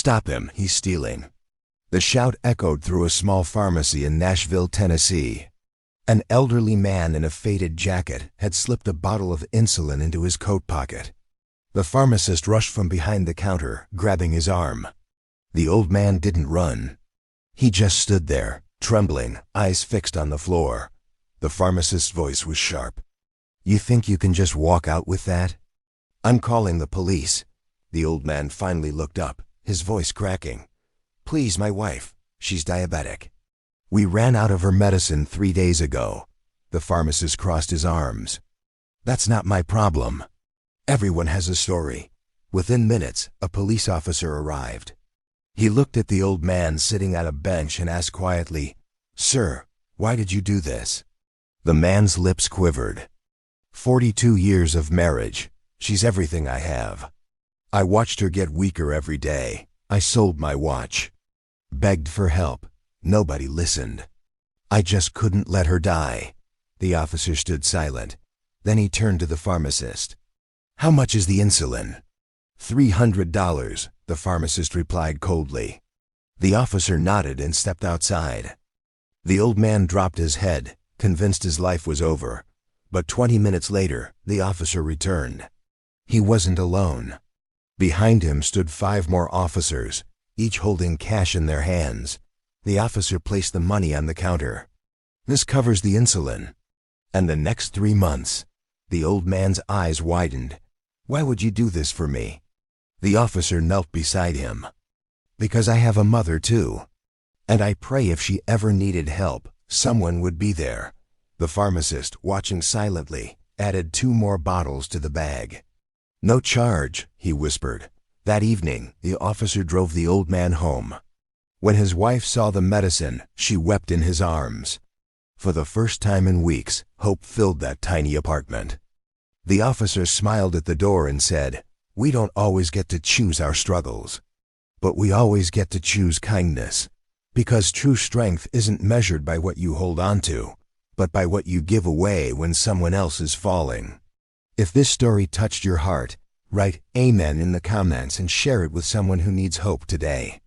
"Stop him, he's stealing." The shout echoed through a small pharmacy in Nashville, Tennessee. An elderly man in a faded jacket had slipped a bottle of insulin into his coat pocket. The pharmacist rushed from behind the counter, grabbing his arm. The old man didn't run. He just stood there, trembling, eyes fixed on the floor. The pharmacist's voice was sharp. "You think you can just walk out with that?" "I'm calling the police." The old man finally looked up, his voice cracking. "Please, my wife. She's diabetic. We ran out of her medicine 3 days ago." The pharmacist crossed his arms. "That's not my problem. Everyone has a story." Within minutes, a police officer arrived. He looked at the old man sitting at a bench and asked quietly, "Sir, why did you do this?" The man's lips quivered. 42 years of marriage. She's everything I have. I watched her get weaker every day. I sold my watch. Begged for help. Nobody listened. I just couldn't let her die." The officer stood silent. Then he turned to the pharmacist. "How much is the insulin?" $300, the pharmacist replied coldly. The officer nodded and stepped outside. The old man dropped his head, convinced his life was over. But 20 minutes later, the officer returned. He wasn't alone. Behind him stood 5 more officers, each holding cash in their hands. The officer placed the money on the counter. "This covers the insulin." "And the next 3 months." The old man's eyes widened. "Why would you do this for me?" The officer knelt beside him. "Because I have a mother too. And I pray if she ever needed help, someone would be there." The pharmacist, watching silently, added 2 more bottles to the bag. "No charge," he whispered. That evening, the officer drove the old man home. When his wife saw the medicine, she wept in his arms. For the first time in weeks, hope filled that tiny apartment. The officer smiled at the door and said, "We don't always get to choose our struggles. But we always get to choose kindness. Because true strength isn't measured by what you hold on to, but by what you give away when someone else is falling." If this story touched your heart, write "Amen" in the comments and share it with someone who needs hope today.